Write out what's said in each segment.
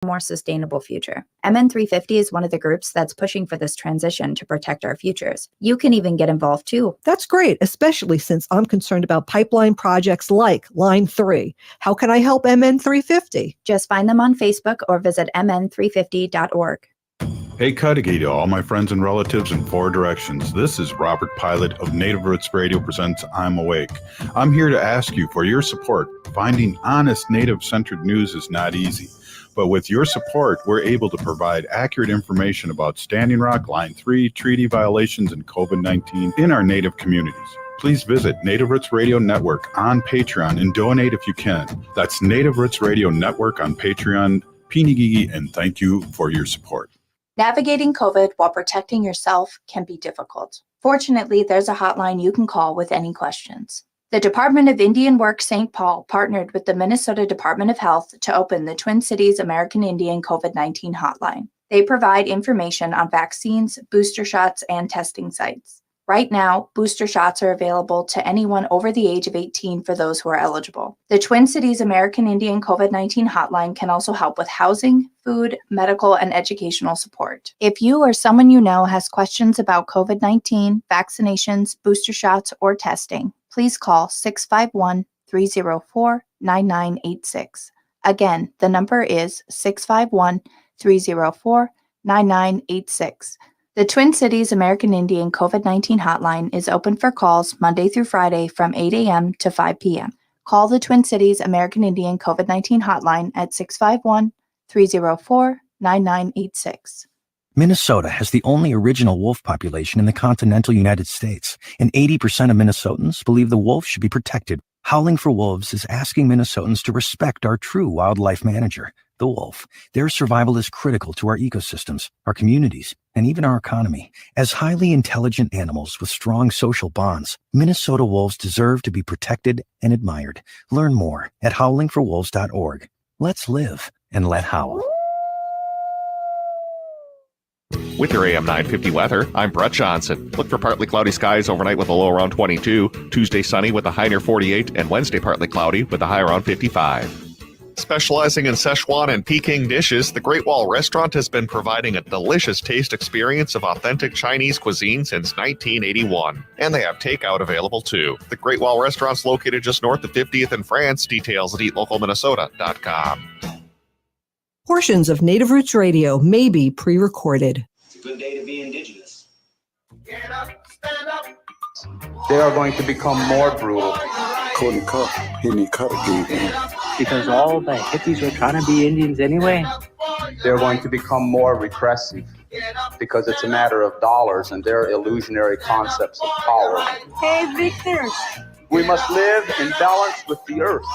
more sustainable future. MN350 is one of the groups that's pushing for this transition to protect our futures. You can even get involved too. That's great, especially since I'm concerned about pipeline projects like Line 3. How can I help MN350? Just find them on Facebook or visit mn350.org. Hey Cudahy to all my friends and relatives in 4 directions. This is Robert Pilot of Native Roots Radio presents I'm Awake. I'm here to ask you for your support. Finding honest Native-centered news is not easy. But with your support, we're able to provide accurate information about Standing Rock, Line 3, treaty violations, and COVID-19 in our Native communities. Please visit Native Roots Radio Network on Patreon and donate if you can. That's Native Roots Radio Network on Patreon. Pinigigi, and thank you for your support. Navigating COVID while protecting yourself can be difficult. Fortunately, there's a hotline you can call with any questions. The Department of Indian Work St. Paul partnered with the Minnesota Department of Health to open the Twin Cities American Indian COVID-19 hotline. They provide information on vaccines, booster shots, and testing sites. Right now, booster shots are available to anyone over the age of 18 for those who are eligible. The Twin Cities American Indian COVID-19 hotline can also help with housing, food, medical, and educational support. If you or someone you know has questions about COVID-19, vaccinations, booster shots, or testing, please call 651-304-9986. Again, the number is 651-304-9986. The Twin Cities American Indian COVID-19 hotline is open for calls Monday through Friday from 8 a.m. to 5 p.m. Call the Twin Cities American Indian COVID-19 hotline at 651-304-9986. Minnesota has the only original wolf population in the continental United States, and 80% of Minnesotans believe the wolf should be protected. Howling for Wolves is asking Minnesotans to respect our true wildlife manager, the wolf. Their survival is critical to our ecosystems, our communities, and even our economy. As highly intelligent animals with strong social bonds, Minnesota wolves deserve to be protected and admired. Learn more at howlingforwolves.org. Let's live and let howl. With your AM 950 weather, I'm Brett Johnson. Look for partly cloudy skies overnight with a low around 22, Tuesday sunny with a high near 48, and Wednesday partly cloudy with a high around 55. Specializing in Szechuan and Peking dishes, the Great Wall Restaurant has been providing a delicious taste experience of authentic Chinese cuisine since 1981. And they have takeout available too. The Great Wall Restaurant's located just north of 50th and France. Details at eatlocalminnesota.com. Portions of Native Roots Radio may be pre-recorded. It's a good day to be indigenous. Get up, stand up. They are going to become more brutal. Couldn't cut, he cut again. Because all the hippies were trying to be Indians anyway. They're going to become more repressive because it's a matter of dollars and their illusionary concepts of power. Hey, Victor. We must live in balance with the earth.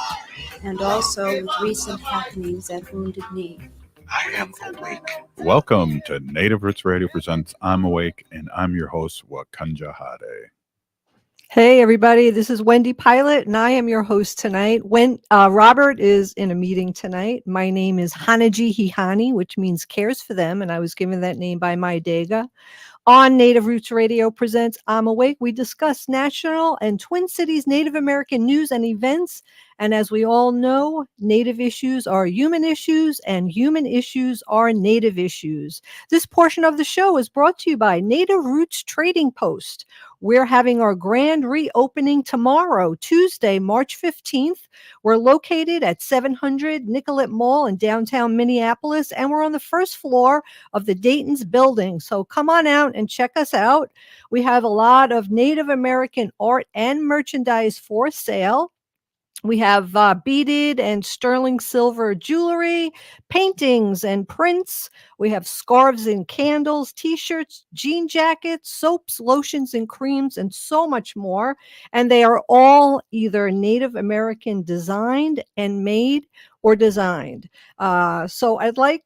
And also with recent happenings at Wounded Knee. I am awake. Welcome to Native Roots Radio presents I'm Awake, and I'm your host, Wakanja Hade. Hey, everybody. This is Wendy Pilot, and I am your host tonight. Robert is in a meeting tonight. My name is Hanaji Hihani, which means cares for them, and I was given that name by my Dega. On Native Roots Radio presents I'm Awake, we discuss national and Twin Cities Native American news and events. And as we all know, Native issues are human issues and human issues are Native issues. This portion of the show is brought to you by Native Roots Trading Post. We're having our grand reopening tomorrow, Tuesday, March 15th. We're located at 700 Nicollet Mall in downtown Minneapolis, and we're on the first floor of the Dayton's building. So come on out and check us out. We have a lot of Native American art and merchandise for sale. We have beaded and sterling silver jewelry, paintings and prints. We have scarves and candles, t-shirts, jean jackets, soaps, lotions and creams, and so much more. And they are all either Native American designed and made or designed. So I'd like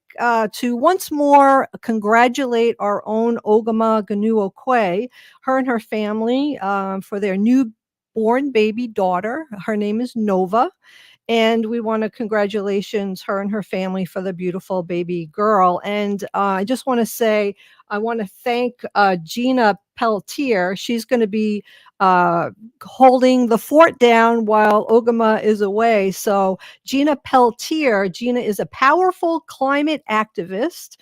to once more congratulate our own Ogama Ganuokwe, her and her family, for their newborn baby daughter. Her name is Nova. And we want to congratulations her and her family for the beautiful baby girl. And I just want to say, I want to thank Gina Peltier. She's going to be holding the fort down while Ogama is away. So Gina Peltier, Gina is a powerful climate activist,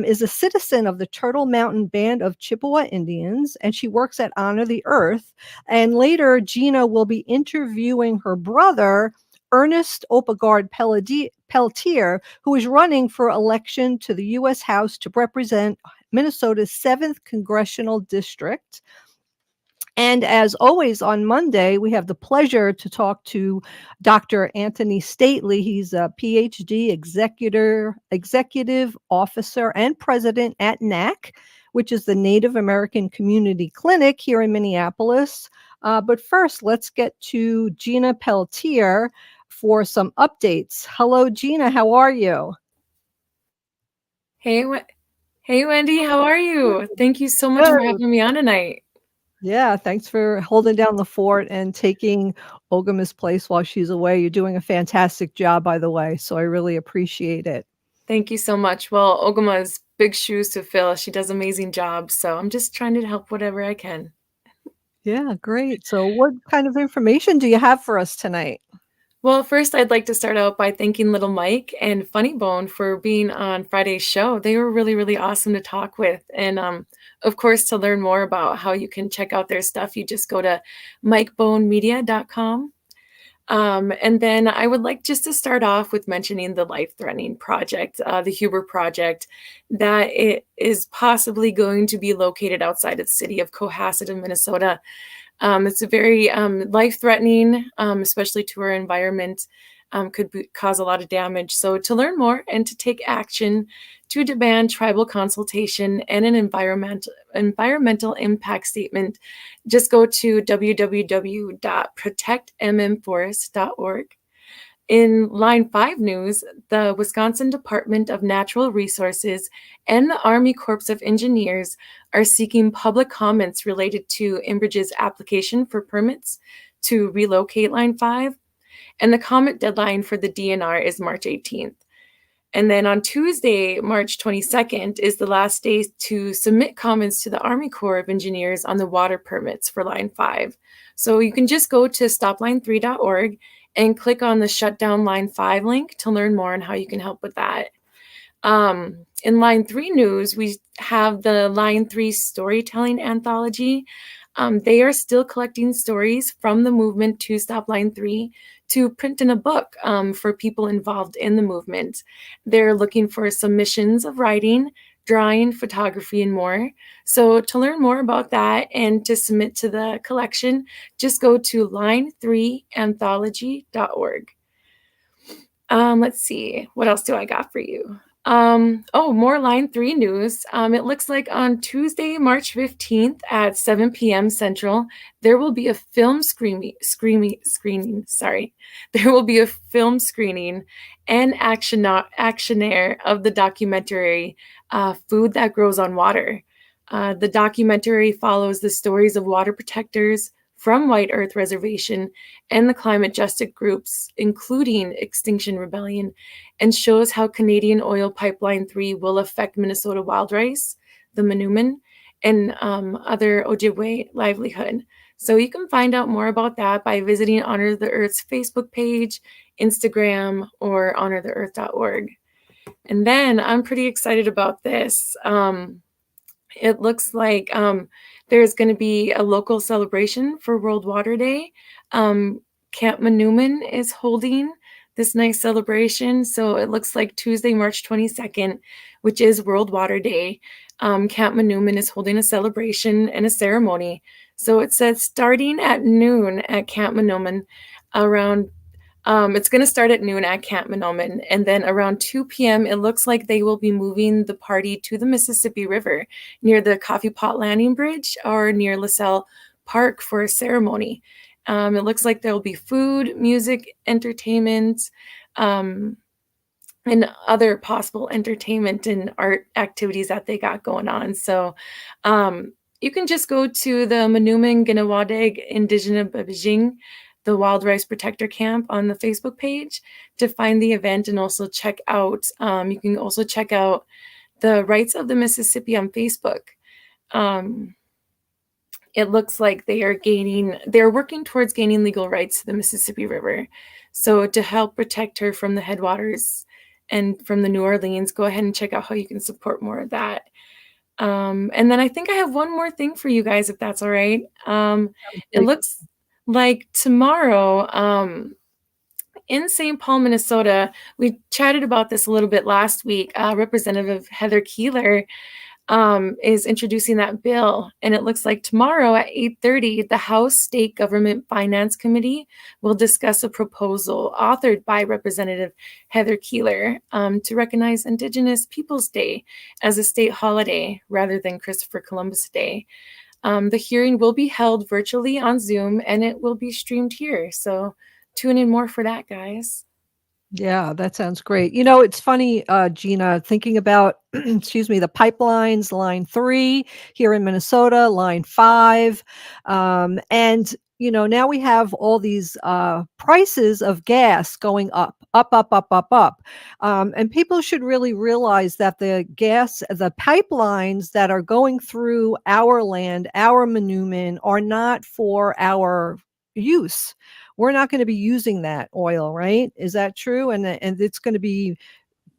is a citizen of the Turtle Mountain Band of Chippewa Indians, and she works at Honor the Earth. And later, Gina will be interviewing her brother, Ernest Oppegaard-Peltier, who is running for election to the U.S. House to represent Minnesota's 7th Congressional District. And as always, on Monday, we have the pleasure to talk to Dr. Antony Stately. He's a PhD executive officer and president at NACC, which is the Native American Community Clinic here in Minneapolis. But first, let's get to Gina Peltier for some updates. Hello, Gina. How are you? Hey, Wendy. How are you? Thank you so much for having me on tonight. Yeah, thanks for holding down the fort and taking Ogama's place while she's away. You're doing a fantastic job, by the way, so I really appreciate it. Thank you so much. Well, Ogama is big shoes to fill. She does an amazing job, so I'm just trying to help whatever I can. Yeah, great. So what kind of information do you have for us tonight? Well, first, I'd like to start out by thanking Little Mike and Funny Bone for being on Friday's show. They were really, really awesome to talk with. And of course, to learn more about how you can check out their stuff, you just go to mikebonemedia.com. And then I would like just to start off with mentioning the life-threatening project, the Huber project, that it is possibly going to be located outside of the city of Cohasset in Minnesota. It's a very life-threatening, especially to our environment, could cause a lot of damage. So to learn more and to take action to demand tribal consultation and an environmental impact statement, just go to www.protectmmforest.org. In Line 5 news, the Wisconsin Department of Natural Resources and the Army Corps of Engineers are seeking public comments related to Enbridge's application for permits to relocate Line 5. And the comment deadline for the DNR is March 18th. And then on Tuesday, March 22nd, is the last day to submit comments to the Army Corps of Engineers on the water permits for Line 5. So you can just go to stopline3.org and click on the Shutdown Line 5 link to learn more on how you can help with that. In Line 3 news, we have the Line 3 Storytelling Anthology. They are still collecting stories from the movement to Stop Line 3 to print in a book for people involved in the movement. They're looking for submissions of writing, drawing, photography, and more. So to learn more about that and to submit to the collection, just go to line3anthology.org. Let's see, what else do I got for you? More Line 3 news. It looks like on Tuesday, March 15th at 7 p.m. Central, there will be a film screening. There will be a film screening and actionaire of the documentary Food That Grows on Water. The documentary follows the stories of water protectors from White Earth Reservation and the climate justice groups, including Extinction Rebellion, and shows how Canadian Oil Pipeline 3 will affect Minnesota wild rice, the Manoomin, and other Ojibwe livelihood. So you can find out more about that by visiting Honor the Earth's Facebook page, Instagram, or honortheearth.org. And then I'm pretty excited about this. It looks like there's going to be a local celebration for World Water Day. Camp Manoomin is holding this nice celebration. So it looks like Tuesday, March 22nd, which is World Water Day. Camp Manoomin is holding a celebration and a ceremony. So it says starting at noon at Camp Manoomin around it's going to start at noon at Camp Manoomin, and then around 2 p.m., it looks like they will be moving the party to the Mississippi River near the Coffee Pot Landing Bridge or near LaSalle Park for a ceremony. It looks like there will be food, music, entertainment, and other possible entertainment and art activities that they got going on. So you can just go to the Manoomin Ginawadeg Indigenous Babijing the Wild Rice Protector Camp on the Facebook page to find the event and also check out, you can also check out the Rights of the Mississippi on Facebook. It looks like they're working towards gaining legal rights to the Mississippi River. So to help protect her from the headwaters and from the New Orleans, go ahead and check out how you can support more of that. And then I think I have one more thing for you guys, if that's all right. It looks like tomorrow in St. Paul, Minnesota, we chatted about this a little bit last week. Representative Heather Keeler is introducing that bill. And it looks like tomorrow at 8:30, the House State Government Finance Committee will discuss a proposal authored by Representative Heather Keeler to recognize Indigenous Peoples Day as a state holiday rather than Christopher Columbus Day. The hearing will be held virtually on Zoom and it will be streamed here. So tune in more for that, guys. Yeah, that sounds great. You know, it's funny, Gina, thinking about, excuse me, the pipelines, line 3 here in Minnesota, line 5. And, you know, now we have all these prices of gas going up. And people should really realize that the pipelines that are going through our land, our monument, are not for our use. We're not going to be using that oil, right? Is that true? And it's going to be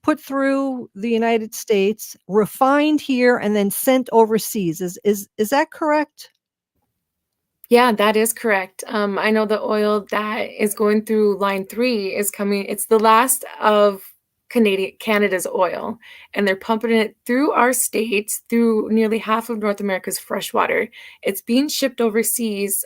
put through the United States, refined here, and then sent overseas. Is that correct? Yeah, that is correct. I know the oil that is going through line 3 is coming. It's the last of Canada's oil, and they're pumping it through our states, through nearly half of North America's freshwater. It's being shipped overseas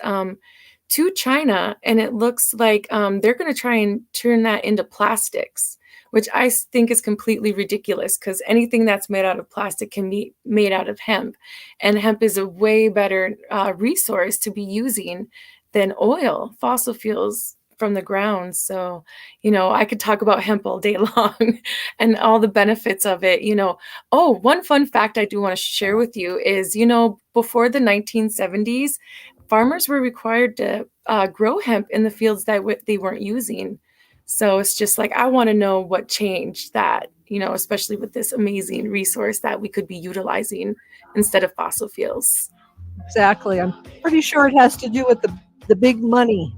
to China, and it looks like they're going to try and turn that into plastics, which I think is completely ridiculous because anything that's made out of plastic can be made out of hemp, and hemp is a way better resource to be using than oil, fossil fuels from the ground. So, you know, I could talk about hemp all day long and all the benefits of it, you know. Oh, one fun fact I do want to share with you is, you know, before the 1970s, farmers were required to grow hemp in the fields that they weren't using. So it's just like, I want to know what changed that, you know, especially with this amazing resource that we could be utilizing instead of fossil fuels. Exactly. I'm pretty sure it has to do with the big money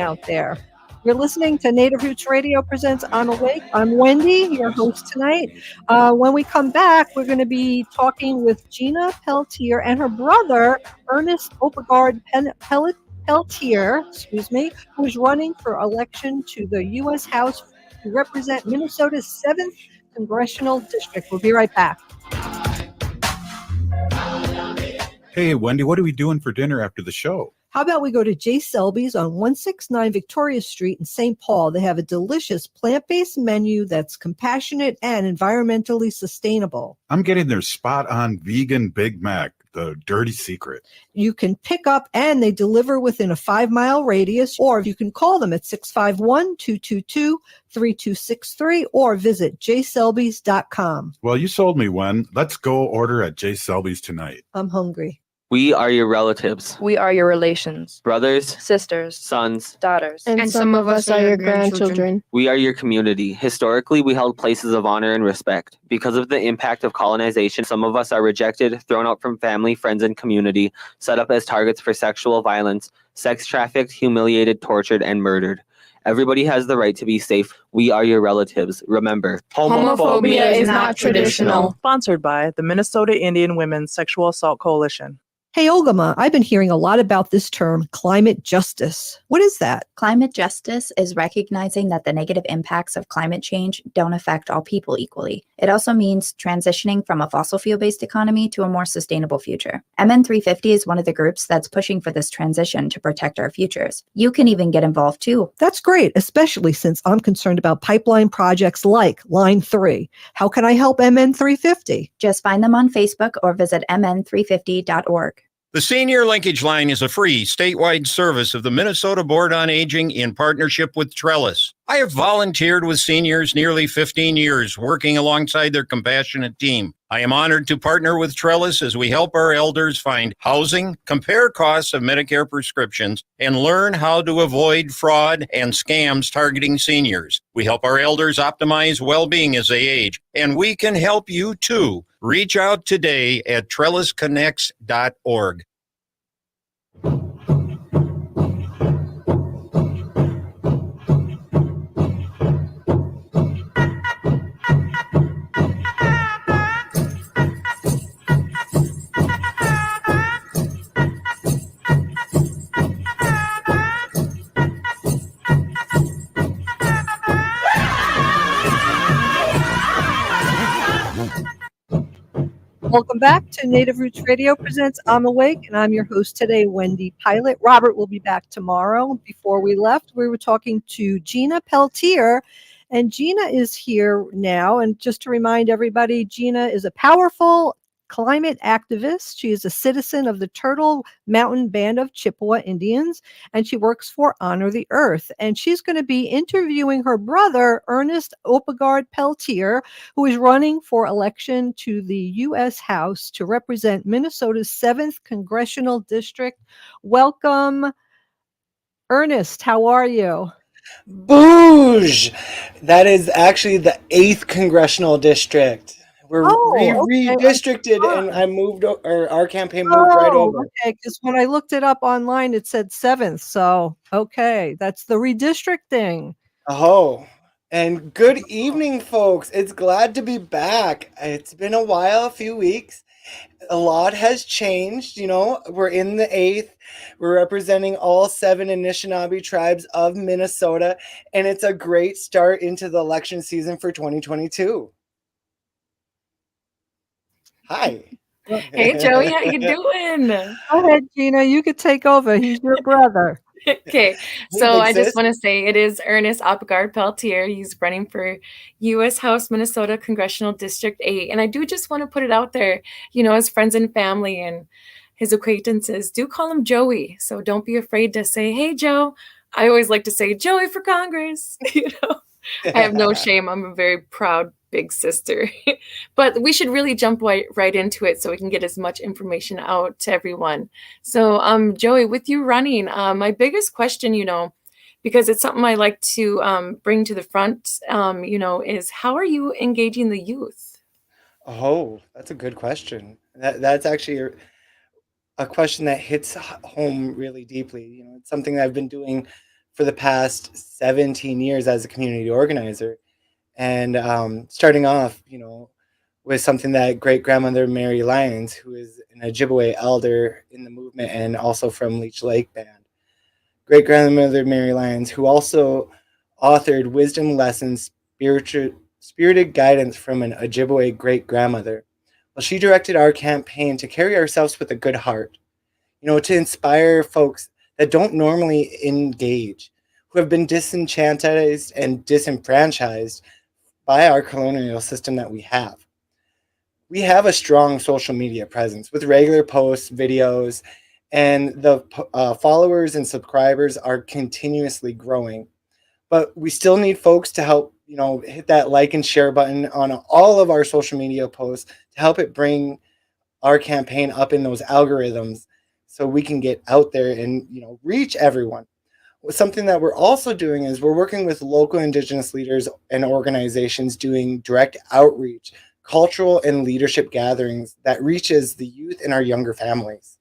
out there. You're listening to Native Roots Radio presents I'm Awake. I'm Wendy, your host tonight. When we come back, we're going to be talking with Gina Peltier and her brother, Ernest Oppegaard-Peltier, who's running for election to the U.S. House to represent Minnesota's 7th Congressional District. We'll be right back. Hey, Wendy, what are we doing for dinner after the show? How about we go to J. Selby's on 169 Victoria Street in St. Paul? They have a delicious plant-based menu that's compassionate and environmentally sustainable. I'm getting their spot-on vegan Big Mac, the dirty secret. You can pick up and they deliver within a 5-mile radius, or you can call them at 651-222-3263 or visit jselbys.com. Well, you sold me, Wen. Let's go order at J. Selby's tonight. I'm hungry. We are your relatives. We are your relations. Brothers, sisters, sons, daughters. And some of us are your grandchildren. We are your community. Historically, we held places of honor and respect. Because of the impact of colonization, some of us are rejected, thrown out from family, friends, and community, set up as targets for sexual violence, sex trafficked, humiliated, tortured, and murdered. Everybody has the right to be safe. We are your relatives. Remember, homophobia is not traditional. Sponsored by the Minnesota Indian Women's Sexual Assault Coalition. Hey, Ogama, I've been hearing a lot about this term, climate justice. What is that? Climate justice is recognizing that the negative impacts of climate change don't affect all people equally. It also means transitioning from a fossil fuel-based economy to a more sustainable future. MN350 is one of the groups that's pushing for this transition to protect our futures. You can even get involved too. That's great, especially since I'm concerned about pipeline projects like Line 3. How can I help MN350? Just find them on Facebook or visit mn350.org. The Senior Linkage Line is a free statewide service of the Minnesota Board on Aging in partnership with Trellis. I have volunteered with seniors nearly 15 years, working alongside their compassionate team. I am honored to partner with Trellis as we help our elders find housing, compare costs of Medicare prescriptions, and learn how to avoid fraud and scams targeting seniors. We help our elders optimize well-being as they age, and we can help you too. Reach out today at trellisconnects.org. Welcome back to Native Roots Radio presents I'm Awake, and I'm your host today, Wendy Pilot. Robert will be back tomorrow. Before we left, we were talking to Gina Peltier, and Gina is here now. And just to remind everybody, Gina is a powerful climate activist. She is a citizen of the Turtle Mountain Band of Chippewa Indians, and she works for Honor the Earth. And she's going to be interviewing her brother, Ernest Oppegaard-Peltier, who is running for election to the U.S. House to represent Minnesota's 7th Congressional District. Welcome, Ernest. How are you? Boosh! That is actually the 8th Congressional District. We're redistricted, and I moved, or our campaign moved right over. Okay, because when I looked it up online, it said 7th. So, okay, that's the redistricting. Oh, and good evening, folks. It's glad to be back. It's been a while, a few weeks. A lot has changed. You know, we're in the 8th. We're representing all 7 Anishinaabe tribes of Minnesota, and it's a great start into the election season for 2022. Hi. Hey, Joey, how you doing? Go ahead, Gina. You could take over. He's your brother. Okay, so I just want to say it is Ernest Oppegaard-Peltier. He's running for U.S. House Minnesota Congressional District 8. And I do just want to put it out there, you know, his friends and family and his acquaintances do call him Joey. So don't be afraid to say, hey, Joe. I always like to say Joey for Congress. You know, I have no shame. I'm a very proud big sister. But we should really jump right into it so we can get as much information out to everyone. So Joey, with you running, my biggest question, you know, because it's something I like to bring to the front, you know, is how are you engaging the youth? Oh, that's a good question. That's actually a question that hits home really deeply. You know, it's something that I've been doing for the past 17 years as a community organizer. And starting off, you know, with something that great-grandmother Mary Lyons, who is an Ojibwe elder in the movement and also from Leech Lake Band. Great-grandmother Mary Lyons, who also authored Wisdom Lessons, Spirited Guidance from an Ojibwe great-grandmother. Well, she directed our campaign to carry ourselves with a good heart, you know, to inspire folks that don't normally engage, who have been disenchanted and disenfranchised by our colonial system that we have. We have a strong social media presence with regular posts, videos, and the followers and subscribers are continuously growing. But we still need folks to help, you know, hit that like and share button on all of our social media posts to help it bring our campaign up in those algorithms so we can get out there and, you know, reach everyone. Something that we're also doing is we're working with local Indigenous leaders and organizations doing direct outreach, cultural and leadership gatherings that reaches the youth and our younger families.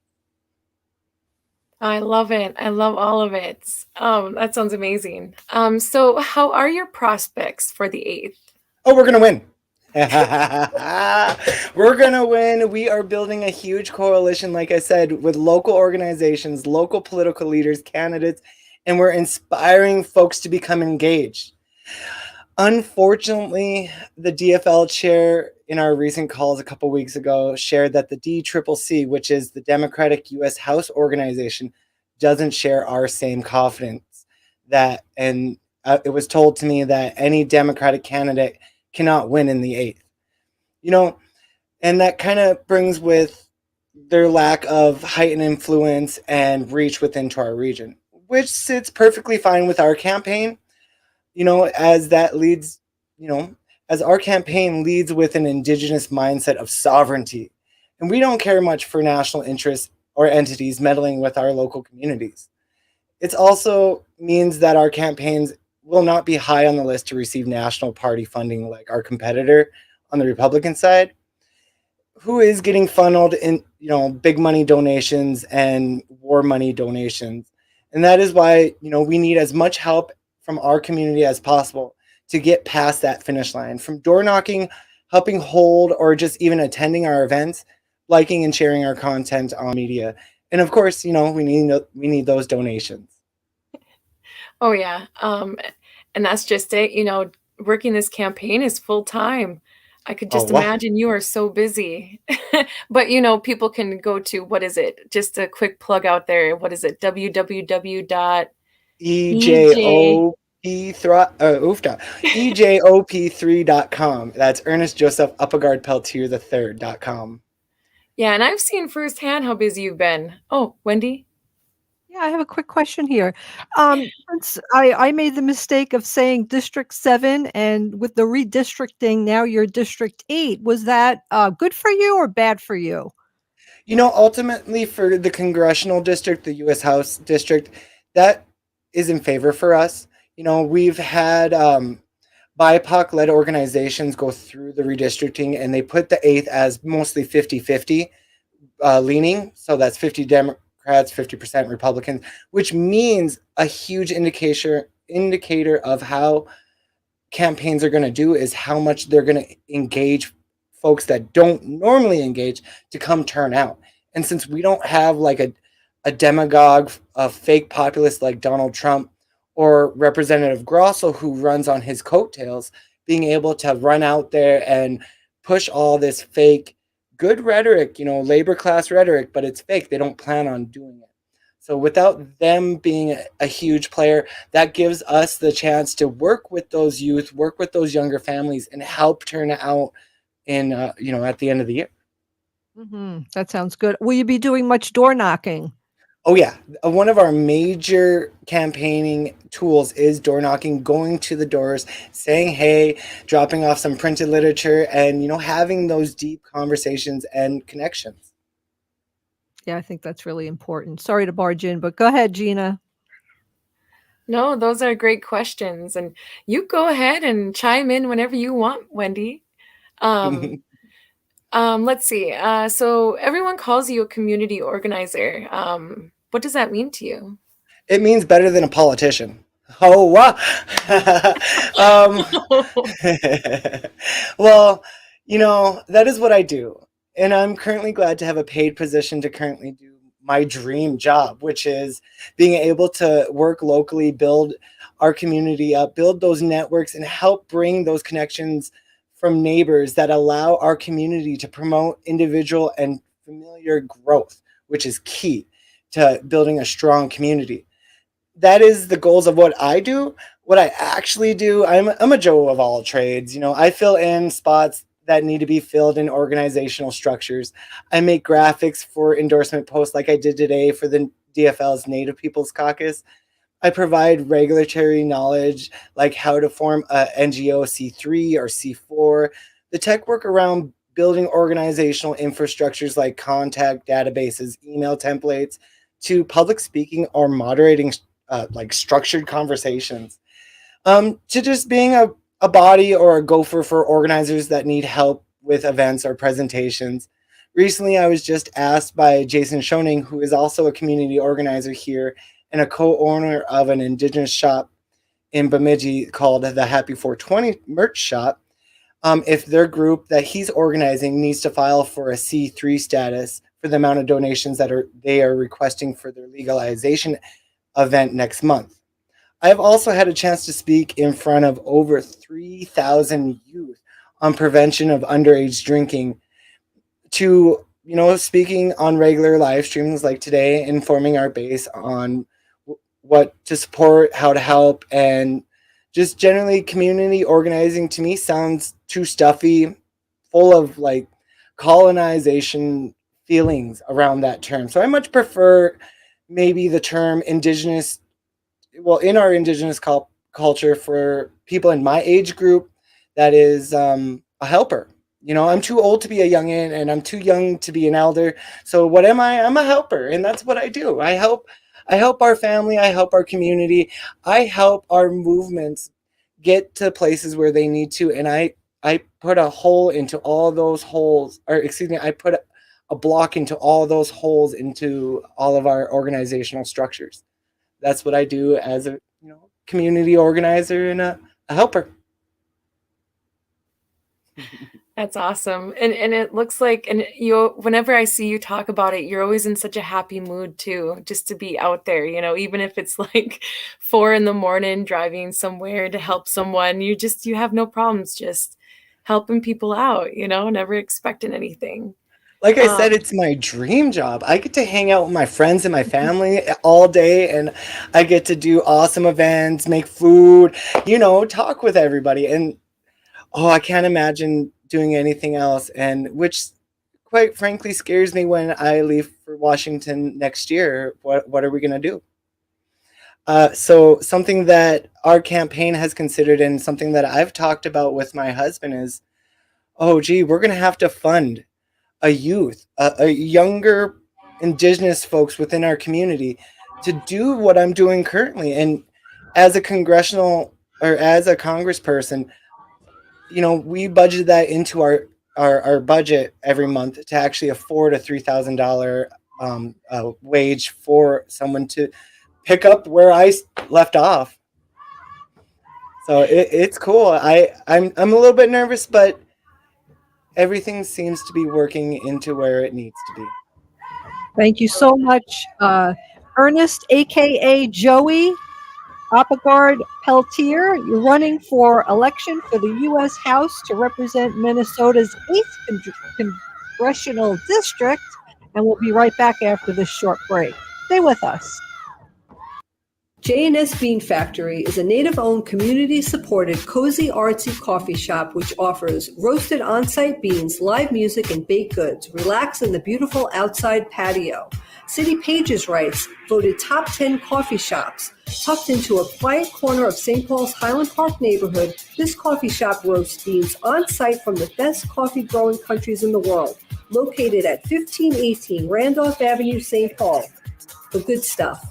I love it. I love all of it. That sounds amazing. So how are your prospects for the 8th? Oh, we're going to win. We're going to win. We are building a huge coalition, like I said, with local organizations, local political leaders, candidates, and we're inspiring folks to become engaged. Unfortunately, the DFL chair in our recent calls a couple weeks ago shared that the DCCC, which is the Democratic U.S. House organization, doesn't share our same confidence. It was told to me that any Democratic candidate cannot win in the 8th. You know, and that kind of brings with their lack of heightened influence and reach within to our region, which sits perfectly fine with our campaign, as that leads, as our campaign leads with an indigenous mindset of sovereignty. And we don't care much for national interests or entities meddling with our local communities. It also means that our campaigns will not be high on the list to receive national party funding like our competitor on the Republican side, who is getting funneled in, big money donations and war money donations. And that is why, we need as much help from our community as possible to get past that finish line. From door knocking, helping hold, or just even attending our events, liking and sharing our content on media. And of course, we need those donations. Oh yeah. And that's just it. Working this campaign is full time. I could just imagine you are so busy. But people can go to, what is it? Just a quick plug out there. What is it? EJOP3.com. That's Ernest Joseph Oppegaard-Peltier III.com. Yeah, and I've seen firsthand how busy you've been. Oh, Wendy? Yeah, I have a quick question here. Since I made the mistake of saying District 7, and with the redistricting, now you're District 8. Was that good for you or bad for you? Ultimately for the Congressional District, the U.S. House District, that is in favor for us. We've had BIPOC-led organizations go through the redistricting, and they put the 8th as mostly 50-50 leaning. So that's 50 Democrats, 50% Republicans, which means a huge indicator of how campaigns are going to do is how much they're going to engage folks that don't normally engage to come turn out. And since we don't have like a demagogue, a fake populist like Donald Trump or Representative Grosso who runs on his coattails, being able to run out there and push all this fake good rhetoric, labor class rhetoric, but it's fake. They don't plan on doing it. So without them being a huge player, that gives us the chance to work with those youth, work with those younger families, and help turn out in, at the end of the year. Mm-hmm. That sounds good. Will you be doing much door knocking? Oh yeah. One of our major campaigning tools is door knocking, going to the doors, saying, hey, dropping off some printed literature and, having those deep conversations and connections. Yeah, I think that's really important. Sorry to barge in, but go ahead, Gina. No, those are great questions. And you go ahead and chime in whenever you want, Wendy. Let's see. So everyone calls you a community organizer. What does that mean to you? It means better than a politician. Oh, wow. Well, that is what I do. And I'm currently glad to have a paid position to currently do my dream job, which is being able to work locally, build our community up, build those networks, and help bring those connections from neighbors that allow our community to promote individual and familiar growth, which is key to building a strong community. That is the goals of what I do. What I actually do, I'm a Joe of all trades. I fill in spots that need to be filled in organizational structures. I make graphics for endorsement posts like I did today for the DFL's Native Peoples Caucus. I provide regulatory knowledge like how to form a NGO C3 or C4, the tech work around building organizational infrastructures like contact databases, email templates, to public speaking or moderating like structured conversations, to just being a body or a gopher for organizers that need help with events or presentations. Recently, I was just asked by Jason Schoening, who is also a community organizer here and a co-owner of an indigenous shop in Bemidji called the Happy 420 Merch Shop, if their group that he's organizing needs to file for a C3 status for the amount of donations that they are requesting for their legalization event next month. I have also had a chance to speak in front of over 3,000 youth on prevention of underage drinking, to, speaking on regular live streams like today, informing our base on what to support, how to help, and just generally community organizing to me sounds too stuffy, full of like colonization feelings around that term. So I much prefer maybe the term indigenous, well, in our indigenous culture for people in my age group, that is a helper. You know, I'm too old to be a youngin and I'm too young to be an elder. So what am I? I'm a helper, and that's what I do. I help our family, I help our community, I help our movements get to places where they need to, and I put a hole into all those holes, or excuse me, I put a block into all those holes into all of our organizational structures. That's what I do as a community organizer and a helper. That's awesome. And it looks like, and whenever I see you talk about it, you're always in such a happy mood too, just to be out there, even if it's like 4 a.m. driving somewhere to help someone, you have no problems just helping people out, never expecting anything. Like I said, it's my dream job. I get to hang out with my friends and my family all day, and I get to do awesome events, make food, talk with everybody. And I can't imagine doing anything else, and which quite frankly scares me when I leave for Washington next year. What are we going to do? So something that our campaign has considered, and something that I've talked about with my husband, is, we're going to have to fund a youth, a younger indigenous folks within our community to do what I'm doing currently. And as a congressperson, we budget that into our budget every month to actually afford a $3,000 wage for someone to pick up where I left off. So it's cool. I'm a little bit nervous, but everything seems to be working into where it needs to be. Thank you so much, Ernest, aka Joey Oppegaard-Peltier. You're running for election for the U.S. House to represent Minnesota's 8th Congressional District, and we'll be right back after this short break. Stay with us. J&S Bean Factory is a native-owned, community-supported, cozy, artsy coffee shop which offers roasted on-site beans, live music, and baked goods. Relax in the beautiful outside patio. City Pages writes, voted top 10 coffee shops. Tucked into a quiet corner of St. Paul's Highland Park neighborhood, this coffee shop roasts beans on-site from the best coffee-growing countries in the world. Located at 1518 Randolph Avenue, St. Paul. The good stuff.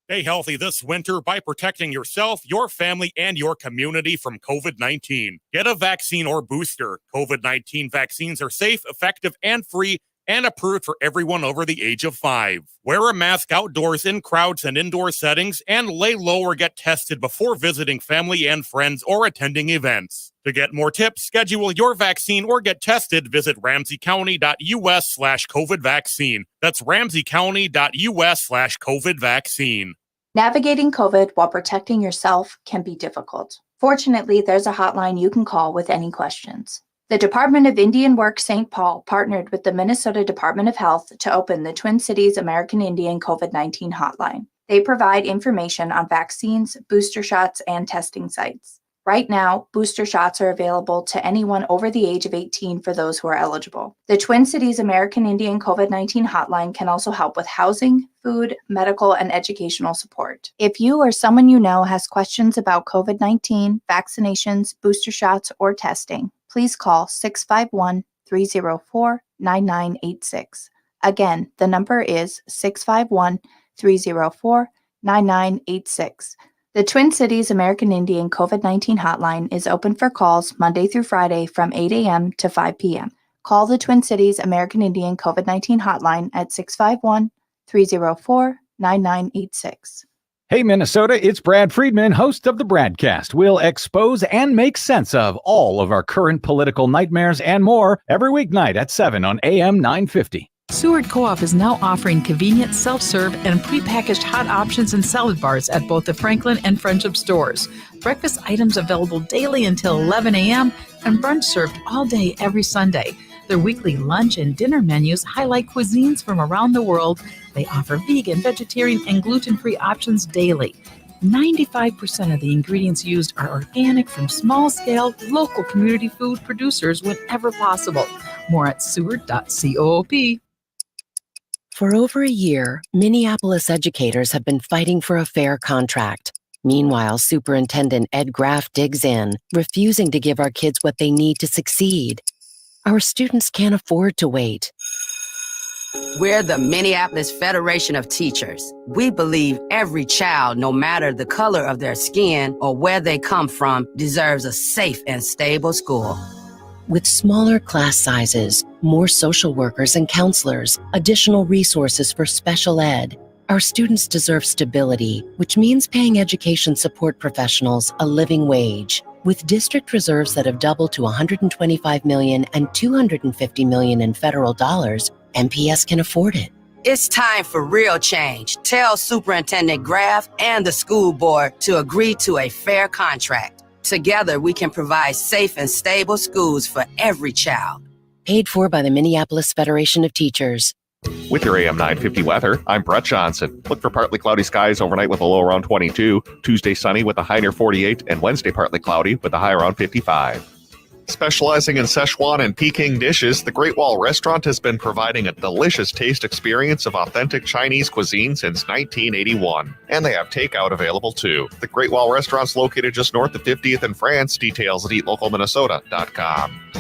Stay healthy this winter by protecting yourself, your family, and your community from COVID-19. Get a vaccine or booster. COVID-19 vaccines are safe, effective, and free, and approved for everyone over the age of 5. Wear a mask outdoors in crowds and indoor settings, and lay low or get tested before visiting family and friends or attending events. To get more tips, schedule your vaccine or get tested, visit ramseycounty.us/COVID vaccine. That's ramseycounty.us/COVID vaccine. Navigating COVID while protecting yourself can be difficult. Fortunately, there's a hotline you can call with any questions. The Department of Indian Work St. Paul partnered with the Minnesota Department of Health to open the Twin Cities American Indian COVID-19 hotline. They provide information on vaccines, booster shots, and testing sites. Right now, booster shots are available to anyone over the age of 18 for those who are eligible. The Twin Cities American Indian COVID-19 hotline can also help with housing, food, medical, and educational support. If you or someone you know has questions about COVID-19, vaccinations, booster shots, or testing, please call 651-304-9986. Again, the number is 651-304-9986. The Twin Cities American Indian COVID-19 hotline is open for calls Monday through Friday from 8 a.m. to 5 p.m. Call the Twin Cities American Indian COVID-19 hotline at 651-304-9986. Hey, Minnesota, it's Brad Friedman, host of the Bradcast. We'll expose and make sense of all of our current political nightmares and more every weeknight at 7 on AM 950. Seward Co-op is now offering convenient self-serve and prepackaged hot options and salad bars at both the Franklin and Friendship stores. Breakfast items available daily until 11 a.m. and brunch served all day every Sunday. Their weekly lunch and dinner menus highlight cuisines from around the world. They offer vegan, vegetarian, and gluten-free options daily. 95% of the ingredients used are organic from small-scale, local community food producers whenever possible. More at seward.coop. For over a year, Minneapolis educators have been fighting for a fair contract. Meanwhile, Superintendent Ed Graff digs in, refusing to give our kids what they need to succeed. Our students can't afford to wait. We're the Minneapolis Federation of Teachers. We believe every child, no matter the color of their skin or where they come from, deserves a safe and stable school. With smaller class sizes, more social workers and counselors, additional resources for special ed, our students deserve stability, which means paying education support professionals a living wage. With district reserves that have doubled to $125 million and $250 million in federal dollars, MPS can afford it. It's time for real change. Tell Superintendent Graff and the school board to agree to a fair contract. Together, we can provide safe and stable schools for every child. Paid for by the Minneapolis Federation of Teachers. With your AM 950 weather, I'm Brett Johnson. Look for partly cloudy skies overnight with a low around 22, Tuesday sunny with a high near 48, and Wednesday partly cloudy with a high around 55. Specializing in Szechuan and Peking dishes, the Great Wall Restaurant has been providing a delicious taste experience of authentic Chinese cuisine since 1981. And they have takeout available too. The Great Wall Restaurant's located just north of 50th in France. Details at eatlocalminnesota.com.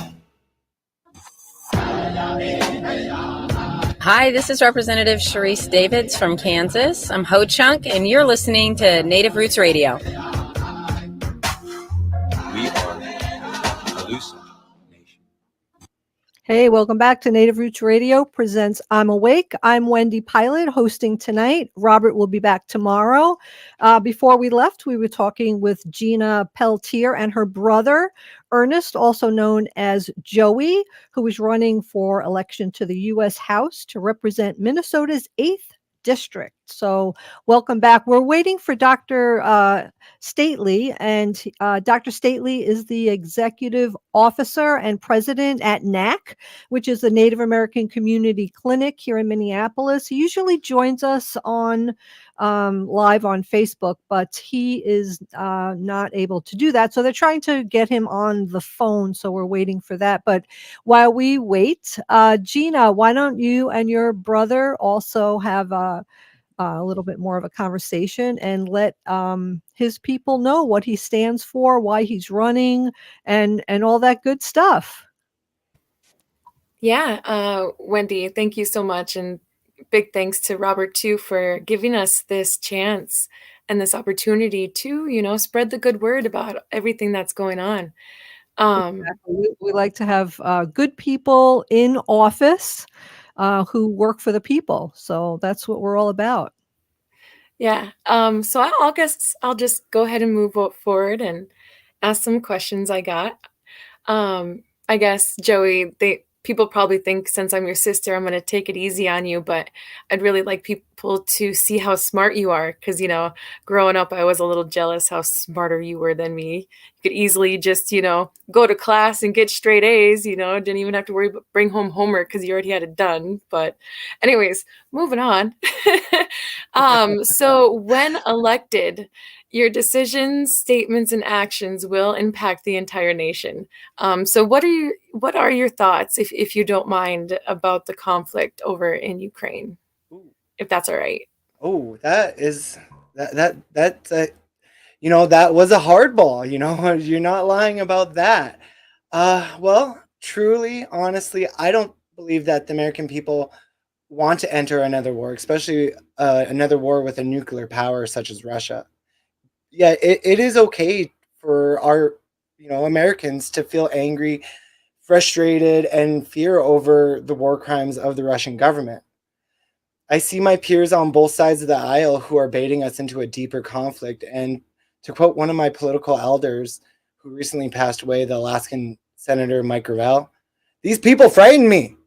Hi, this is Representative Sharice Davids from Kansas. I'm Ho Chunk, and you're listening to Native Roots Radio. We are Elusive. Hey, welcome back to Native Roots Radio presents I'm Awake. I'm Wendy Pilot hosting tonight. Robert will be back tomorrow. Before we left, we were talking with Gina Peltier and her brother, Ernest, also known as Joey, who is running for election to the U.S. House to represent Minnesota's 8th district. So welcome back. We're waiting for Dr. Stately, and Dr. Stately is the executive officer and president at NACC, which is the Native American Community Clinic here in Minneapolis. He usually joins us on live on Facebook, but he is not able to do that. So they're trying to get him on the phone. So we're waiting for that. But while we wait, Gina, why don't you and your brother also have a little bit more of a conversation and let his people know what he stands for, why he's running, and all that good stuff. Yeah, Wendy, thank you so much. And big thanks to Robert, too, for giving us this chance and this opportunity to, spread the good word about everything that's going on. Exactly. We like to have good people in office who work for the people. So that's what we're all about. Yeah. So I guess I'll just go ahead and move forward and ask some questions I got. I guess, Joey, people probably think since I'm your sister, I'm going to take it easy on you, but I'd really like people to see how smart you are. Cause growing up, I was a little jealous how smarter you were than me. You could easily just, go to class and get straight A's, didn't even have to worry about bring home homework cause you already had it done. But anyways, moving on. So when elected, your decisions, statements, and actions will impact the entire nation. So what are your thoughts, if you don't mind, about the conflict over in Ukraine, if that's all right? Oh, that was a hardball. You're not lying about that. Well, truly, honestly, I don't believe that the American people want to enter another war, especially another war with a nuclear power such as Russia. Yeah, it is okay for our, Americans to feel angry, frustrated, and fear over the war crimes of the Russian government. I see my peers on both sides of the aisle who are baiting us into a deeper conflict. And to quote one of my political elders who recently passed away, the Alaskan Senator Mike Gravel, "These people frighten me,"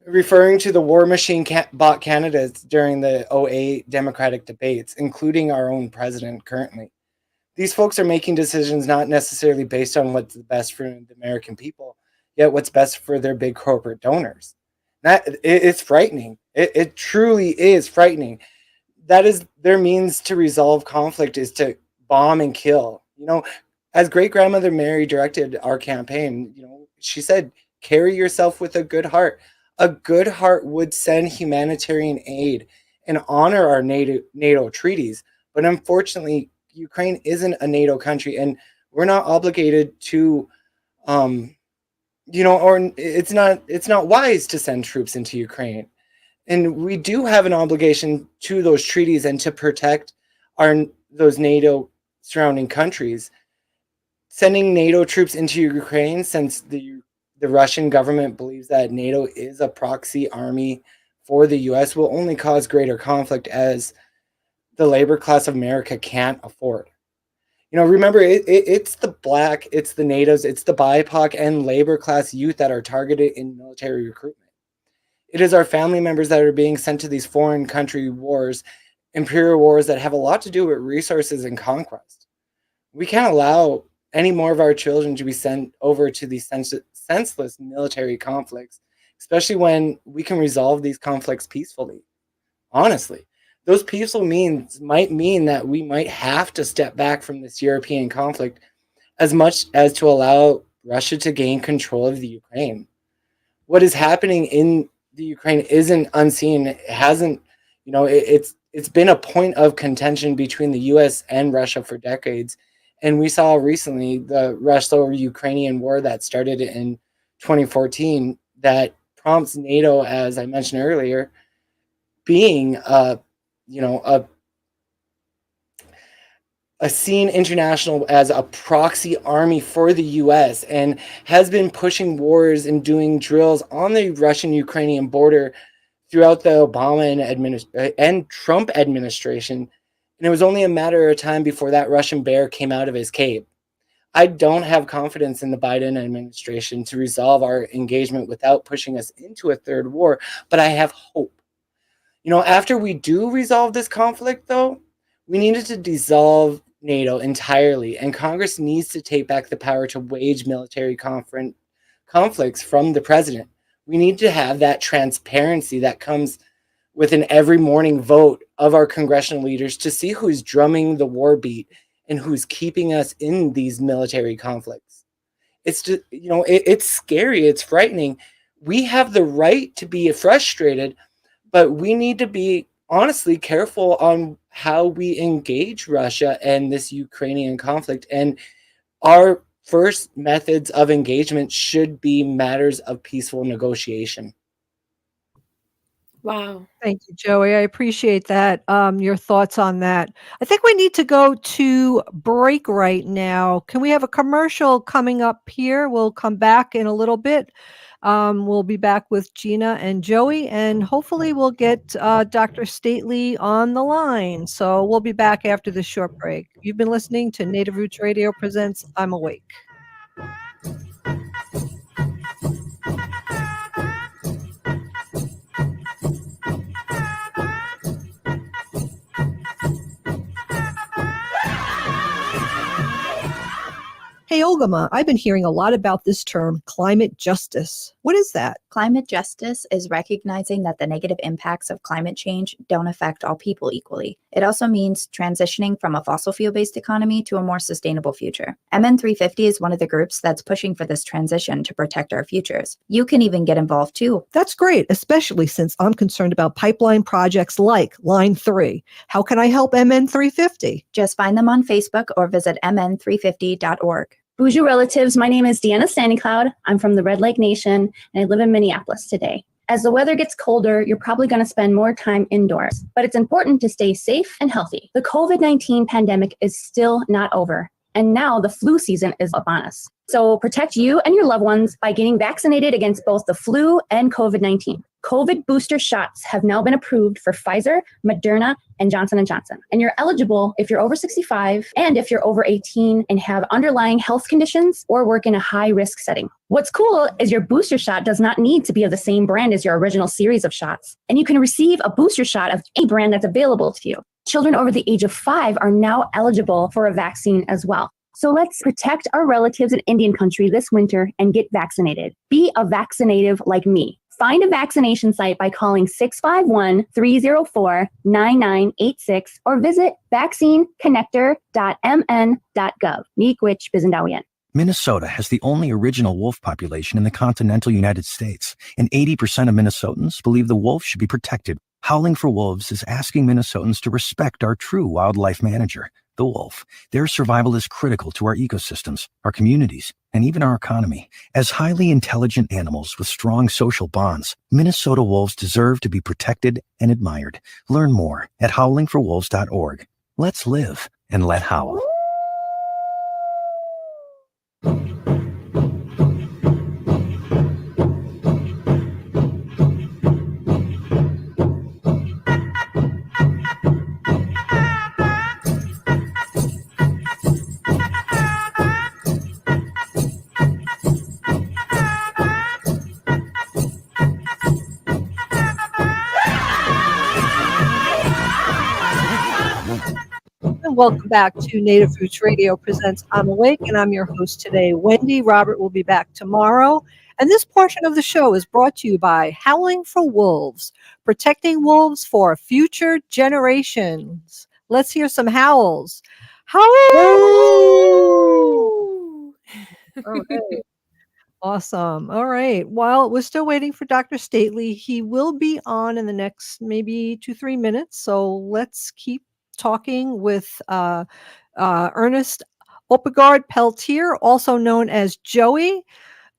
referring to the war machine bought candidates during the 2008 Democratic debates, including our own president currently. These folks are making decisions not necessarily based on what's the best for the American people, yet what's best for their big corporate donors. It's frightening. It truly is frightening. That is their means to resolve conflict, is to bomb and kill. As great grandmother Mary directed our campaign, she said, carry yourself with a good heart. A good heart would send humanitarian aid and honor our NATO treaties. But unfortunately, Ukraine isn't a NATO country, and we're not obligated to, or it's not wise to send troops into Ukraine. And we do have an obligation to those treaties and to protect those NATO surrounding countries. Sending NATO troops into Ukraine, since the Russian government believes that NATO is a proxy army for the US, will only cause greater conflict, as the labor class of America can't afford. Remember, it's the Black, it's the natives, it's the BIPOC and labor class youth that are targeted in military recruitment. It is our family members that are being sent to these foreign country wars, imperial wars that have a lot to do with resources and conquest. We can't allow any more of our children to be sent over to these senseless military conflicts, especially when we can resolve these conflicts peacefully. Honestly, those peaceful means might mean that we might have to step back from this European conflict as much as to allow Russia to gain control of the Ukraine. What is happening in the Ukraine isn't unseen. It hasn't, it's been a point of contention between the US and Russia for decades. And we saw recently the Russo-Ukrainian war that started in 2014 that prompts NATO, as I mentioned earlier, being seen international as a proxy army for the US, and has been pushing wars and doing drills on the Russian-Ukrainian border throughout the Obama and Trump administration. And it was only a matter of time before that Russian bear came out of his cave. I don't have confidence in the Biden administration to resolve our engagement without pushing us into a third war, but I have hope. After we do resolve this conflict, though, we needed to dissolve NATO entirely, and Congress needs to take back the power to wage military conflicts from the president. We need to have that transparency that comes with an every morning vote of our congressional leaders to see who's drumming the war beat and who's keeping us in these military conflicts. It's just, it's scary. It's frightening. We have the right to be frustrated, but we need to be honestly careful on how we engage Russia and this Ukrainian conflict. And our first methods of engagement should be matters of peaceful negotiation. Wow. Thank you, Joey. I appreciate that. Your thoughts on that. I think we need to go to break right now. Can we have a commercial coming up here? We'll come back in a little bit. We'll be back with Gina and Joey, and hopefully we'll get Dr. Stately on the line. So we'll be back after this short break. You've been listening to Native Roots Radio presents I'm Awake. Hey, Olgama, I've been hearing a lot about this term, climate justice. What is that? Climate justice is recognizing that the negative impacts of climate change don't affect all people equally. It also means transitioning from a fossil fuel-based economy to a more sustainable future. MN350 is one of the groups that's pushing for this transition to protect our futures. You can even get involved too. That's great, especially since I'm concerned about pipeline projects like Line 3. How can I help MN350? Just find them on Facebook or visit mn350.org. Bonjour relatives, my name is Deanna Sandycloud. I'm from the Red Lake Nation and I live in Minneapolis today. As the weather gets colder, you're probably going to spend more time indoors, but it's important to stay safe and healthy. The COVID-19 pandemic is still not over, and now the flu season is upon us. So protect you and your loved ones by getting vaccinated against both the flu and COVID-19. COVID booster shots have now been approved for Pfizer, Moderna, and Johnson & Johnson. And you're eligible if you're over 65 and if you're over 18 and have underlying health conditions or work in a high-risk setting. What's cool is your booster shot does not need to be of the same brand as your original series of shots. And you can receive a booster shot of any brand that's available to you. Children over the age of 5 are now eligible for a vaccine as well. So let's protect our relatives in Indian country this winter and get vaccinated. Be a vaccinative like me. Find a vaccination site by calling 651-304-9986 or visit vaccineconnector.mn.gov. Miigwech Bizendawian. Minnesota has the only original wolf population in the continental United States, and 80% of Minnesotans believe the wolf should be protected. Howling for Wolves is asking Minnesotans to respect our true wildlife manager, the wolf. Their survival is critical to our ecosystems, our communities, and even our economy. As highly intelligent animals with strong social bonds, Minnesota wolves deserve to be protected and admired. Learn more at howlingforwolves.org. Let's live and let howl. And welcome back to Native Roots Radio presents I'm Awake, and I'm your host today, Wendy. Robert will be back tomorrow. And this portion of the show is brought to you by Howling for Wolves, protecting wolves for future generations. Let's hear some howls. Howl! All right. Awesome. All right. Well, we're still waiting for Dr. Stately. He will be on in the next maybe 2-3 minutes. So let's keep talking with Ernest Oppegaard-Peltier, also known as Joey.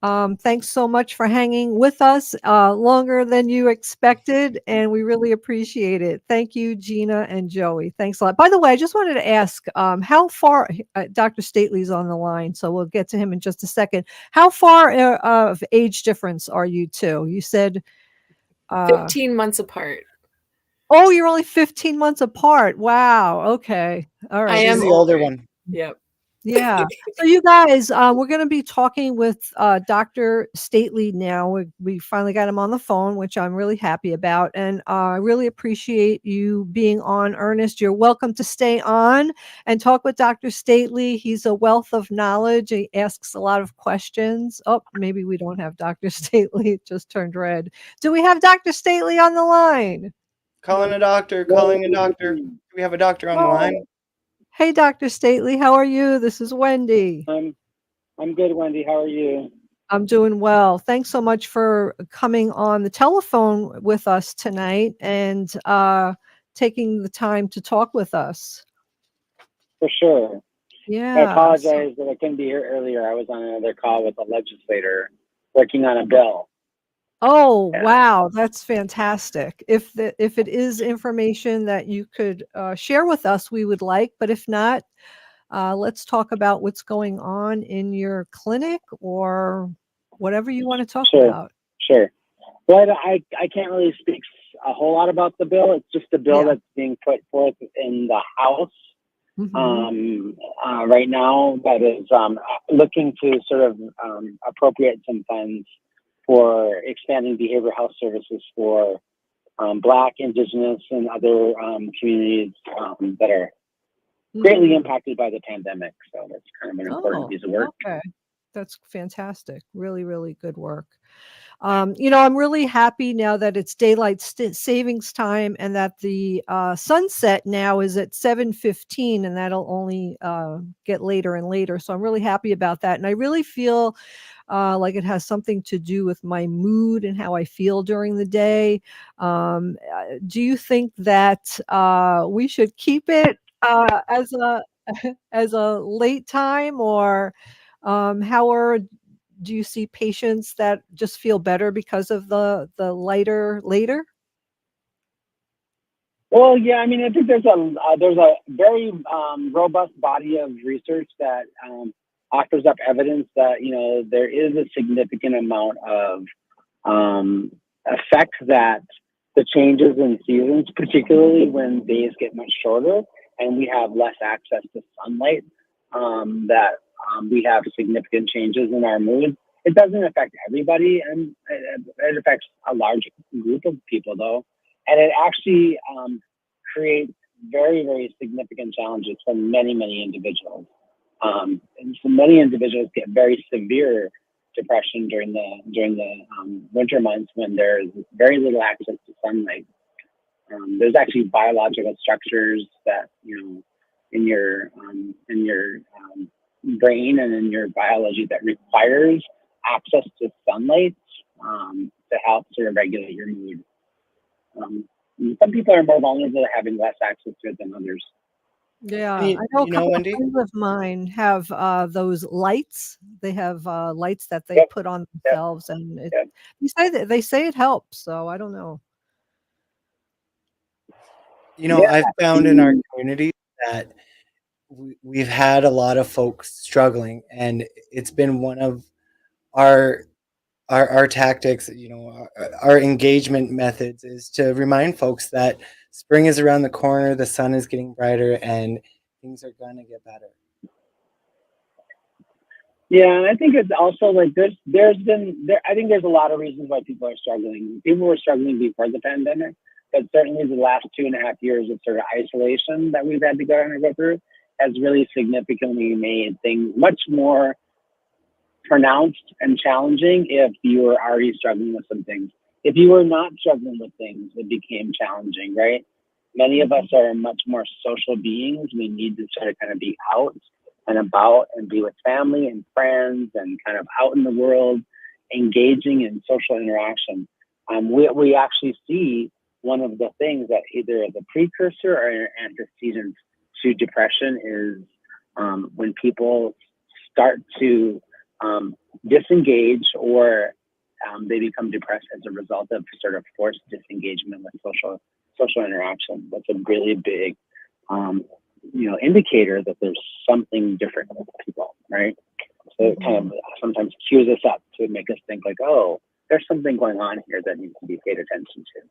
Thanks so much for hanging with us longer than you expected, and we really appreciate it. Thank you, Gina and Joey. Thanks a lot. By the way, I just wanted to ask how far Dr. Stately's on the line, so we'll get to him in just a second. How far of age difference are you two? You said 15 months apart. Oh, you're only 15 months apart. Wow. Okay. All right. I am the older one. Yep. Yeah. So you guys, we're going to be talking with Dr. Stately now. We finally got him on the phone, which I'm really happy about. And I really appreciate you being on, Ernest. You're welcome to stay on and talk with Dr. Stately. He's a wealth of knowledge. He asks a lot of questions. Oh, maybe we don't have Dr. Stately. It just turned red. Do we have Dr. Stately on the line? Calling a doctor. Do we have a doctor on the line? Hey, Dr. Stately, how are you? This is Wendy. I'm good, Wendy. How are you? I'm doing well. Thanks so much for coming on the telephone with us tonight and taking the time to talk with us. For sure. Yeah. I apologize that I couldn't be here earlier. I was on another call with a legislator working on a bill. Oh, Yeah. wow. That's fantastic. If it is information that you could share with us, we would like, but if not, let's talk about what's going on in your clinic or whatever you want to talk about. Sure. Well, I can't really speak a whole lot about the bill. It's just a bill that's being put forth in the House right now that is looking to sort of appropriate some funds for expanding behavioral health services for Black, Indigenous, and other communities that are greatly impacted by the pandemic. So that's kind of an important piece of work. Okay. That's fantastic. Really, really good work. I'm really happy now that it's daylight savings time and that the sunset now is at 7:15, and that'll only get later and later. So I'm really happy about that. And I really feel like it has something to do with my mood and how I feel during the day. Do you think that we should keep it as a late time, or do you see patients that just feel better because of the lighter later? Well, yeah, I mean, I think there's a very robust body of research that offers up evidence that there is a significant amount of effect that the changes in seasons, particularly when days get much shorter and we have less access to sunlight, that we have significant changes in our mood. It doesn't affect everybody, and it affects a large group of people, though. And it actually creates very, very significant challenges for many, many individuals. And so many individuals get very severe depression during the winter months when there's very little access to sunlight. There's actually biological structures that in your brain and in your biology that requires access to sunlight to help sort of regulate your mood. Some people are more vulnerable to having less access to it than others. Yeah, I mean, I know a you know, couple of Wendy, friends of mine have those lights. They have lights that they Yep. put on Yep. themselves, and Yep. they say it helps. So I don't know. you know, Yeah. I've found in our community that we've had a lot of folks struggling, and it's been one of our our tactics, you know, our engagement methods is to remind folks that spring is around the corner, the sun is getting brighter, and things are gonna get better. Yeah, and I think it's also like I think there's a lot of reasons why people are struggling. People were struggling before the pandemic, but certainly the last 2.5 years of sort of isolation that we've had to go through has really significantly made things much more pronounced and challenging if you were already struggling with some things. If you were not struggling with things, it became challenging, right? Many of us are much more social beings. We need to sort of kind of be out and about and be with family and friends and kind of out in the world, engaging in social interaction. We actually see one of the things that either is a precursor or an antecedent to depression is when people start to disengage or they become depressed as a result of sort of forced disengagement with social interaction. That's a really big indicator that there's something different with people, right? So it kind of sometimes cues us up to make us think like, oh, there's something going on here that needs to be paid attention to.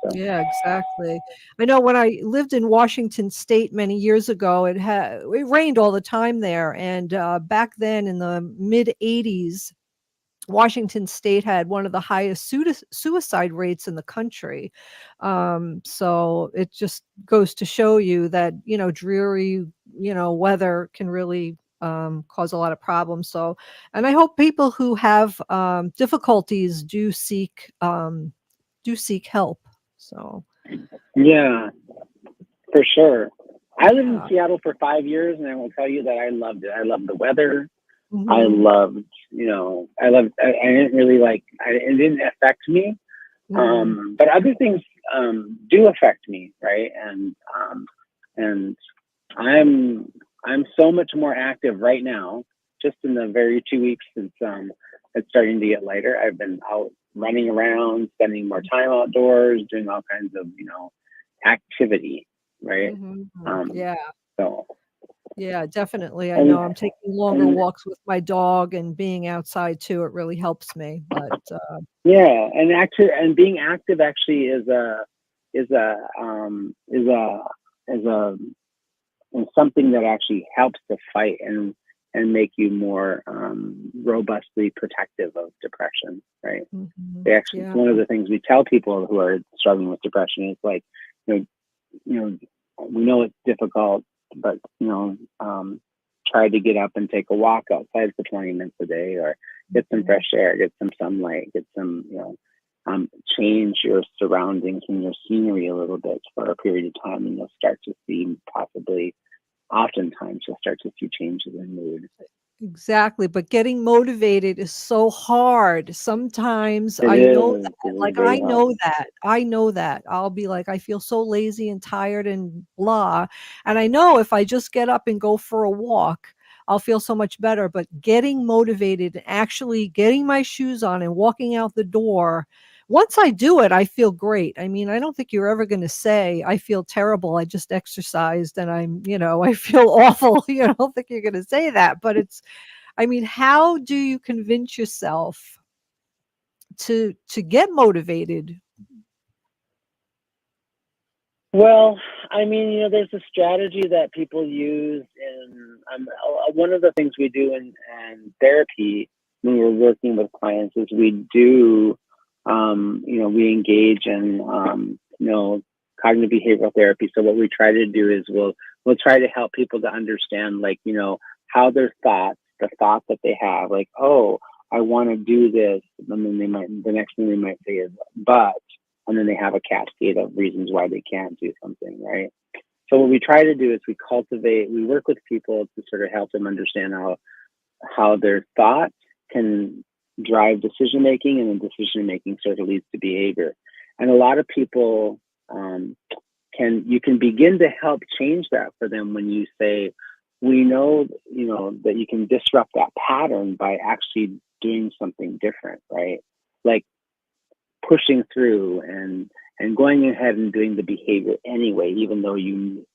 So. Yeah, exactly. I know when I lived in Washington State many years ago, it rained all the time there, and back then in the mid '80s, Washington State had one of the highest suicide rates in the country. So it just goes to show you that, dreary, weather can really cause a lot of problems. So, and I hope people who have difficulties do seek help. So, Yeah, for sure. I lived in yeah. Seattle for 5 years, and I will tell you that I loved it. I loved the weather. Mhm. I loved, I didn't really it didn't affect me. Mhm. But other things do affect me, right? And I'm so much more active right now. Just in the very 2 weeks since it's starting to get lighter, I've been out running around, spending more time outdoors, doing all kinds of activity, right? Mhm. Um, Yeah. so Yeah, definitely. I know and I'm taking longer and walks with my dog and being outside too. It really helps me. But yeah, and being active actually is something that actually helps to fight and make you more robustly protective of depression, right? mhm, They actually, yeah. one of the things we tell people who are struggling with depression is like, you know, we know it's difficult, but try to get up and take a walk outside for 20 minutes a day, or get some fresh air, get some sunlight, get some, change your surroundings and your scenery a little bit for a period of time, and you'll start to see oftentimes you'll start to see changes in mood. Exactly, but getting motivated is so hard. Sometimes It I know is. that, It is like, very hard. I know that. I'll be like, I feel so lazy and tired and blah. And I know if I just get up and go for a walk, I'll feel so much better. But getting motivated and actually getting my shoes on and walking out the door, once I do it, I feel great. I mean, I don't think you're ever going to say, I feel terrible. I just exercised and I feel awful. I don't think you're going to say that, but I mean, how do you convince yourself to get motivated? Well, I mean, there's a strategy that people use in one of the things we do in therapy when we're working with clients is we do, we engage in, cognitive behavioral therapy. So what we try to do is we'll try to help people to understand, like, how their the thought that they have, like, oh, I want to do this, and then the next thing they might say is, but. And then they have a cascade of reasons why they can't do something, right? So what we try to do is we work with people to sort of help them understand how their thoughts can drive decision making, and then decision making sort of leads to behavior. And a lot of people you can begin to help change that for them when you say, we know, that you can disrupt that pattern by actually doing something different, right? Like pushing through and going ahead and doing the behavior anyway, even though you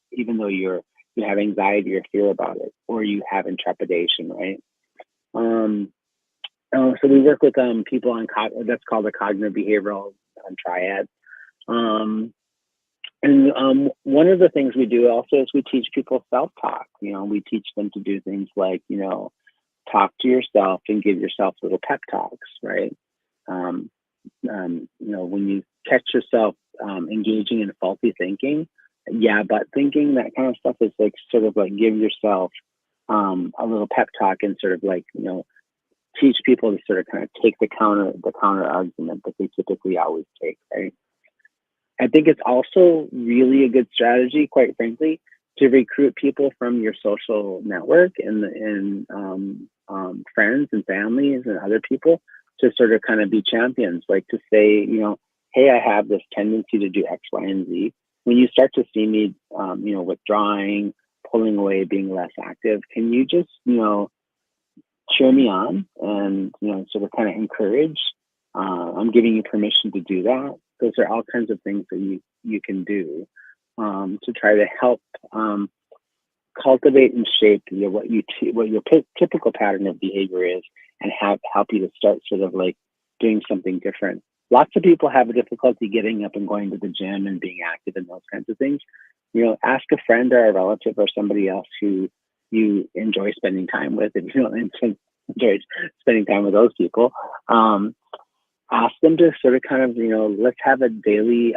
have anxiety or fear about it, or you have intrepidation, right? So we work with people on that's called the cognitive behavioral triad. One of the things we do also is we teach people self-talk. We teach them to do things like, talk to yourself and give yourself little pep talks, right? When you catch yourself engaging in faulty thinking, but thinking, that kind of stuff, is like sort of like give yourself a little pep talk and sort of like, teach people to sort of kind of take the counter argument that they typically always take, right? I think it's also really a good strategy, quite frankly, to recruit people from your social network and friends and families and other people to sort of kind of be champions, like to say, hey, I have this tendency to do X, Y, and Z. When you start to see me, withdrawing, pulling away, being less active, can you just, cheer me on and, sort of kind of encourage? I'm giving you permission to do that. Those are all kinds of things that you can do to try to help cultivate and shape what your typical pattern of behavior is, and help you to start sort of like doing something different. Lots of people have a difficulty getting up and going to the gym and being active and those kinds of things. Ask a friend or a relative or somebody else who you enjoy spending time with. If you don't enjoy spending time with those people, ask them to sort of kind of, let's have a daily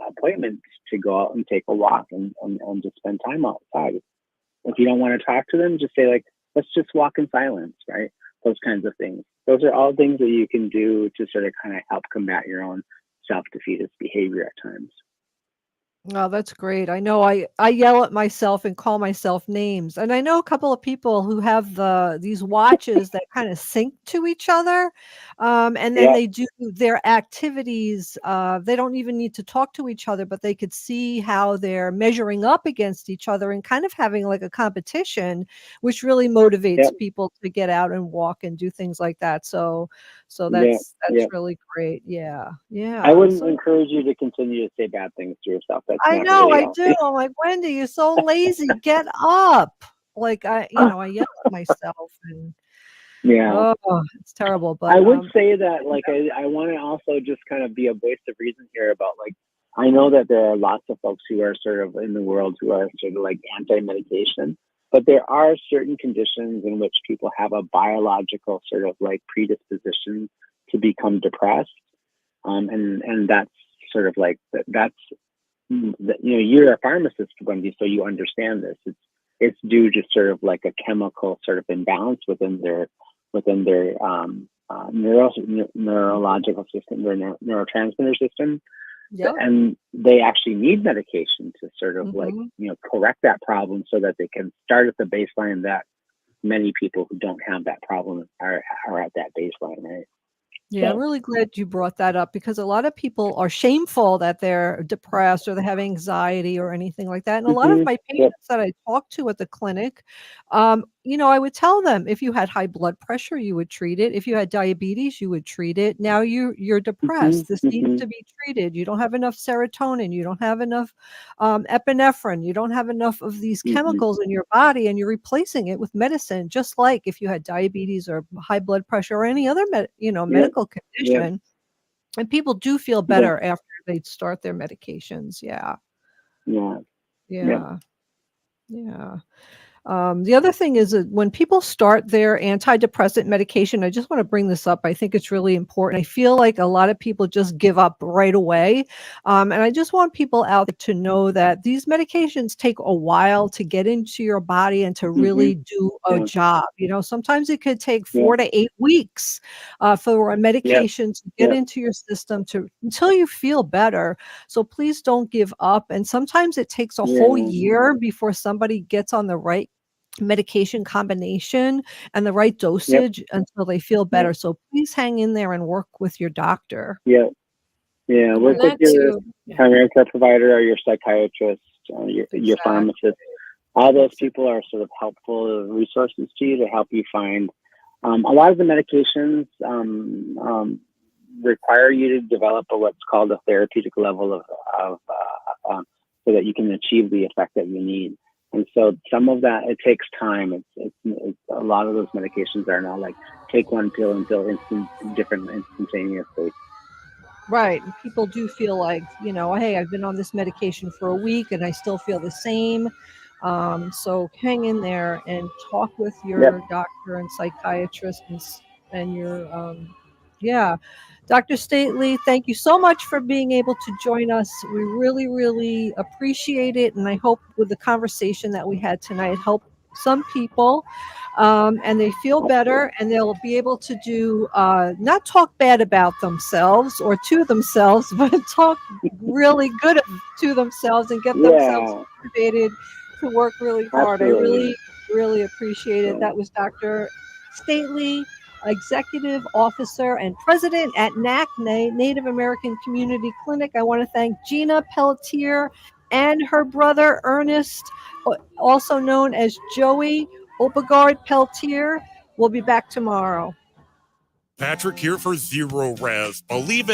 appointment to go out and take a walk and just spend time outside. If you don't want to talk to them, just say like, let's just walk in silence, right? Those kinds of things. Those are all things that you can do to sort of kind of help combat your own self-defeatist behavior at times. Oh, that's great. I know I yell at myself and call myself names. And I know a couple of people who have these watches that kind of sync to each other. And then they do their activities. They don't even need to talk to each other, but they could see how they're measuring up against each other and kind of having like a competition, which really motivates people to get out and walk and do things like that. So that's really great. Yeah. Yeah. I wouldn't encourage you to continue to say bad things to yourself. I know, I do. I'm like, Wendy, you're so lazy. Get up. Like I yell at myself and it's terrible. But I would say that, like, I want to also just kind of be a voice of reason here about, like, I know that there are lots of folks who are sort of in the world who are sort of like anti-medication, but there are certain conditions in which people have a biological sort of like predisposition to become depressed. And that's sort of like, you're a pharmacist, Wendy, so you understand this. It's due to sort of like a chemical sort of imbalance within their neurological system, their neurotransmitter system. Yeah. And they actually need medication to sort of like, correct that problem so that they can start at the baseline that many people who don't have that problem are at that baseline, right? Yeah, I'm really glad you brought that up, because a lot of people are shameful that they're depressed or they have anxiety or anything like that. And a lot of my patients that I talk to at the clinic, I would tell them, if you had high blood pressure, you would treat it. If you had diabetes, you would treat it. Now you're depressed. This needs to be treated. You don't have enough serotonin. You don't have enough epinephrine. You don't have enough of these chemicals in your body, and you're replacing it with medicine, just like if you had diabetes or high blood pressure or any other medical condition. And people do feel better after they start their medications. Yeah. The other thing is that when people start their antidepressant medication, I just want to bring this up. I think it's really important. I feel like a lot of people just give up right away. And I just want people out there to know that these medications take a while to get into your body and to really do a job. You know, sometimes it could take 4 to 8 weeks for a medication to get into your system until you feel better. So please don't give up. And sometimes it takes a whole year before somebody gets on the right medication combination and the right dosage until they feel better. So please hang in there and work with your doctor. Work with your primary care provider or your psychiatrist, your pharmacist. All those people are sort of helpful resources to you to help you find. A lot of the medications require you to develop what's called a therapeutic level of so that you can achieve the effect that you need. And so some of that, it takes time. It's a lot of those medications are not like take one pill and feel instantaneously. Right. And people do feel like, you know, hey, I've been on this medication for a week and I still feel the same. So hang in there and talk with your doctor and psychiatrist and your, Dr. Stately, thank you so much for being able to join us. We really, really appreciate it. And I hope with the conversation that we had tonight helped some people and they feel better and they'll be able to do, not talk bad about themselves or to themselves, but talk really good to themselves and get themselves motivated to work really hard. Absolutely. I really, really appreciate it. That was Dr. Stately, Executive Officer and President at NACC, Native American Community Clinic. I want to thank Gina Peltier and her brother Ernest, also known as Joey Oppegaard-Peltier. We'll be back tomorrow. Patrick here for Zero Res. Believe it